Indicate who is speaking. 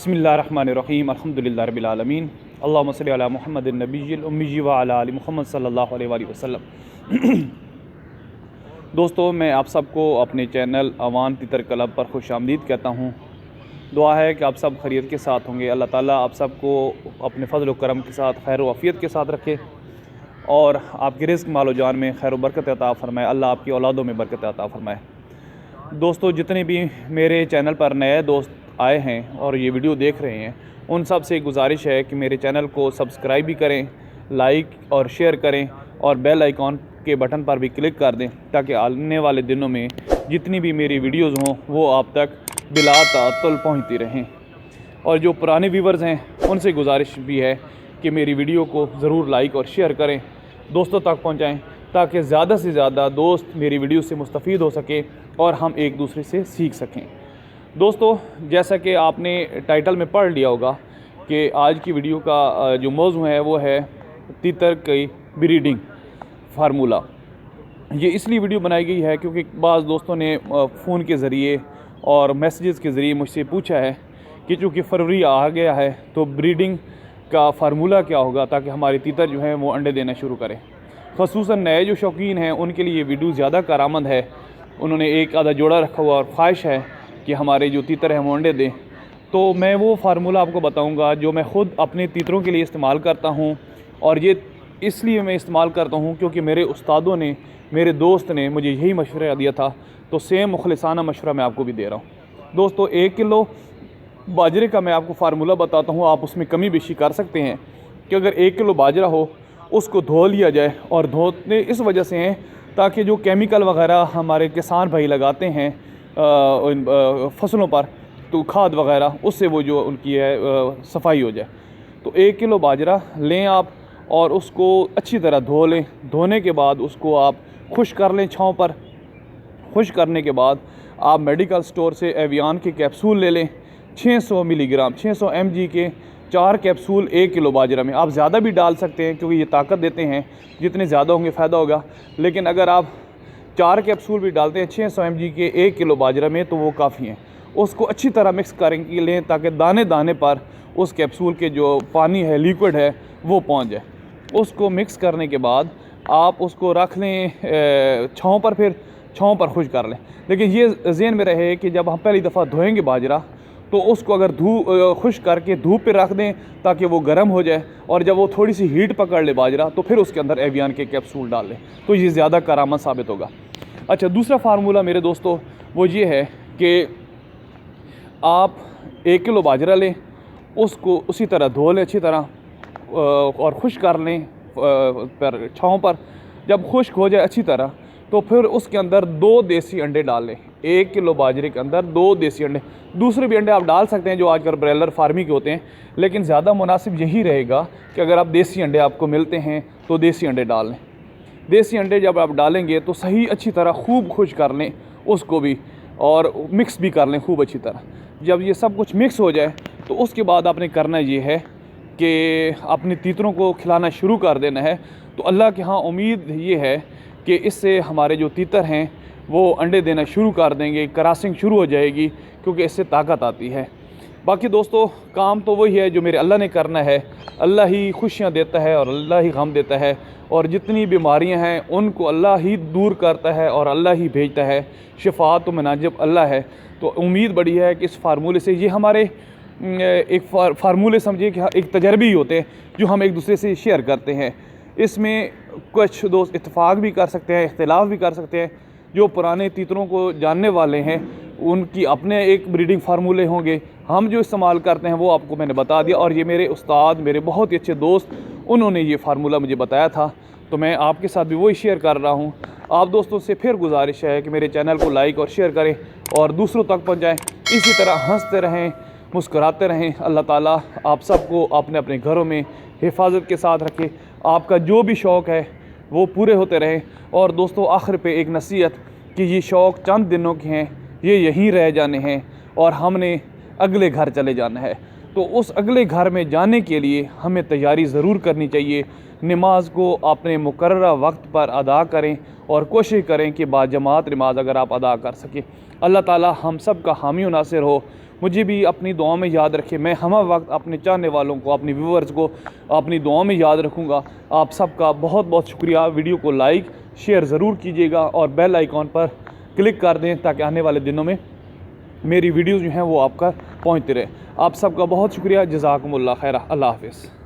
Speaker 1: बिस्मिल्लाहिर्रहमानिर्रहीम अल्हम्दुलिल्लाहि रब्बिल आलमीन अल्लाहुम्मा सल्लि अला मुहम्मदिन नबिय्यिल उम्मी व अला आलि मुहम्मद सल्लल्लाहु अलैहि वसल्लम। दोस्तों, मैं आप सबको अपने चैनल अवान तितर क्लब पर खुशामदीद कहता हूँ। दुआ है कि आप सब खैरियत के साथ होंगे। अल्लाह ताला आप सबको अपने फ़ज़ल व करम के साथ खैर व आफ़ियत के साथ रखे और आपके रिज़्क़ मालो जान में खैर व बरकत अता फ़रमाए। अल्लाह आपकी औलादों में बरकत अता फ़रमाए। दोस्तों, जितने भी मेरे चैनल पर नए दोस्त आए हैं और ये वीडियो देख रहे हैं, उन सब से गुजारिश है कि मेरे चैनल को सब्सक्राइब भी करें, लाइक और शेयर करें और बेल आइकॉन के बटन पर भी क्लिक कर दें ताकि आने वाले दिनों में जितनी भी मेरी वीडियोज़ हों वो आप तक बिला तातुल पहुँचती रहें। और जो पुराने व्यूवर्स हैं उनसे गुजारिश भी है कि मेरी वीडियो को ज़रूर लाइक और शेयर करें, दोस्तों तक पहुँचाएँ ताकि ज़्यादा से ज़्यादा दोस्त मेरी वीडियो से मुस्तफ़ीद हो सके और हम एक दूसरे से सीख सकें। दोस्तों, जैसा कि आपने टाइटल में पढ़ लिया होगा कि आज की वीडियो का जो मौजू है वो है तीतर की ब्रीडिंग फार्मूला। ये इसलिए वीडियो बनाई गई है क्योंकि बाज़ दोस्तों ने फ़ोन के ज़रिए और मैसेजेस के ज़रिए मुझसे पूछा है कि चूँकि फरवरी आ गया है तो ब्रीडिंग का फार्मूला क्या होगा ताकि हमारी तीतर जो है वो अंडे देना शुरू करें। ख़ुसूसन नए जो शौकीन हैं उनके लिए ये वीडियो ज़्यादा कारआमद है। उन्होंने एक आधा जोड़ा रखा हुआ और ख्वाहिश है कि हमारे जो तीतर हैं वो अंडे दें। तो मैं वो फार्मूला आपको बताऊंगा जो मैं ख़ुद अपने तीतरों के लिए इस्तेमाल करता हूं, और ये इसलिए मैं इस्तेमाल करता हूं क्योंकि मेरे उस्तादों ने, मेरे दोस्त ने मुझे यही मशवरा दिया था। तो सेम मुखलिसाना मशवरा मैं आपको भी दे रहा हूँ। दोस्तों, 1 किलो बाजरे का मैं आपको फार्मूला बताता हूँ। आप उसमें कमी बेशी कर सकते हैं कि अगर 1 किलो बाजरा हो उसको धो लिया जाए, और धोने इस वजह से हैं ताकि जो केमिकल वगैरह हमारे किसान भाई लगाते हैं फसलों पर, तो खाद वगैरह, उससे वो जो उनकी है सफाई हो जाए। तो 1 किलो बाजरा लें आप और उसको अच्छी तरह धो लें। धोने के बाद उसको आप खुश कर लें छाँव पर। खुश करने के बाद आप मेडिकल स्टोर से एवियन के कैप्सूल ले लें 600 मिलीग्राम 600 mg के 4 कैप्सूल 1 किलो बाजरा में। आप ज़्यादा भी डाल सकते हैं क्योंकि ये ताकत देते हैं, जितने ज़्यादा होंगे फ़ायदा होगा। लेकिन अगर आप 4 कैप्सूल भी डालते हैं 600 mg के 1 किलो बाजरा में तो वो काफ़ी हैं। उसको अच्छी तरह मिक्स करेंगे लें ताकि दाने दाने पर उस कैप्सूल के जो पानी है, लिक्विड है, वो पहुंच जाए। उसको मिक्स करने के बाद आप उसको रख लें छाँव पर, फिर छाँव पर खुश कर लें। लेकिन ये ज़हन में रहे कि जब हम पहली दफ़ा धोएंगे बाजरा तो उसको अगर खुश करके धूप पे रख दें ताकि वो गर्म हो जाए, और जब वो थोड़ी सी हीट पकड़ ले बाजरा तो फिर उसके अंदर एवियन के कैप्सूल डाल लें, तो ये ज़्यादा करामत साबित होगा। अच्छा, दूसरा फार्मूला मेरे दोस्तों वो ये है कि आप 1 किलो बाजरा लें, उसको उसी तरह धो लें अच्छी तरह और खुश कर लें पर छाँव पर। जब खुश्क हो जाए अच्छी तरह तो फिर उसके अंदर 2 देसी अंडे डाल लें। 1 किलो बाजरे के अंदर 2 देसी अंडे, दूसरे भी अंडे आप डाल सकते हैं जो आजकल ब्रॉयलर फार्मिंग के होते हैं, लेकिन ज़्यादा मुनासिब यही रहेगा कि अगर आप देसी अंडे आपको मिलते हैं तो देसी अंडे डाल लें। देसी अंडे जब आप डालेंगे तो सही अच्छी तरह खूब खुश कर लें उसको भी, और मिक्स भी कर लें खूब अच्छी तरह। जब ये सब कुछ मिक्स हो जाए तो उसके बाद आपने करना ये है कि अपने तीतरों को खिलाना शुरू कर देना है। तो अल्लाह के यहाँ उम्मीद ये है कि इससे हमारे जो तीतर हैं वो अंडे देना शुरू कर देंगे, क्रॉसिंग शुरू हो जाएगी, क्योंकि इससे ताकत आती है। बाकी दोस्तों, काम तो वही है जो मेरे अल्लाह ने करना है। अल्लाह ही खुशियाँ देता है और अल्लाह ही गम देता है, और जितनी बीमारियां हैं उनको अल्लाह ही दूर करता है और अल्लाह ही भेजता है। शिफा तो मनाजिब अल्लाह है। तो उम्मीद बड़ी है कि इस फार्मूले से, ये हमारे एक फार्मूले समझिए कि एक तजर्बे ही होते हैं जो हम एक दूसरे से शेयर करते हैं। इसमें कुछ दोस्त इत्तेफाक भी कर सकते हैं, इख्तिलाफ भी कर सकते हैं। जो पुराने तीतरों को जानने वाले हैं उनकी अपने एक ब्रीडिंग फार्मूले होंगे। हम जो इस्तेमाल करते हैं वो आपको मैंने बता दिया, और ये मेरे उस्ताद, मेरे बहुत ही अच्छे दोस्त, उन्होंने ये फार्मूला मुझे बताया था, तो मैं आपके साथ भी वही शेयर कर रहा हूँ। आप दोस्तों से फिर गुजारिश है कि मेरे चैनल को लाइक और शेयर करें और दूसरों तक पहुँचाएँ। इसी तरह हंसते रहें, मुस्कुराते रहें। अल्लाह ताला आप सबको अपने अपने घरों में हिफाजत के साथ रखे। आपका जो भी शौक़ है वो पूरे होते रहें। और दोस्तों, आखिर पे एक नसीहत कि ये शौक़ चंद दिनों के हैं, ये यहीं रह जाने हैं और हमने अगले घर चले जाना है। तो उस अगले घर में जाने के लिए हमें तैयारी ज़रूर करनी चाहिए। नमाज को अपने मुकर्रर वक्त पर अदा करें और कोशिश करें कि बाजमात नमाज अगर आप अदा कर सकें। अल्लाह ताला हम सब का हामी व नासिर हो। मुझे भी अपनी दुआ में याद रखें। मैं हम वक्त अपने चाहने वालों को, अपने व्यूअर्स को अपनी दुआ में याद रखूँगा। आप सबका बहुत बहुत शुक्रिया। वीडियो को लाइक शेयर ज़रूर कीजिएगा और बेल आइकॉन पर क्लिक कर दें ताकि आने वाले दिनों में मेरी वीडियोज़ जो हैं वो आपका पहुँचते रहे। आप सबका बहुत शुक्रिया। जज़ाकुमुल्लाह खैर। अल्लाह हाफ़िज़।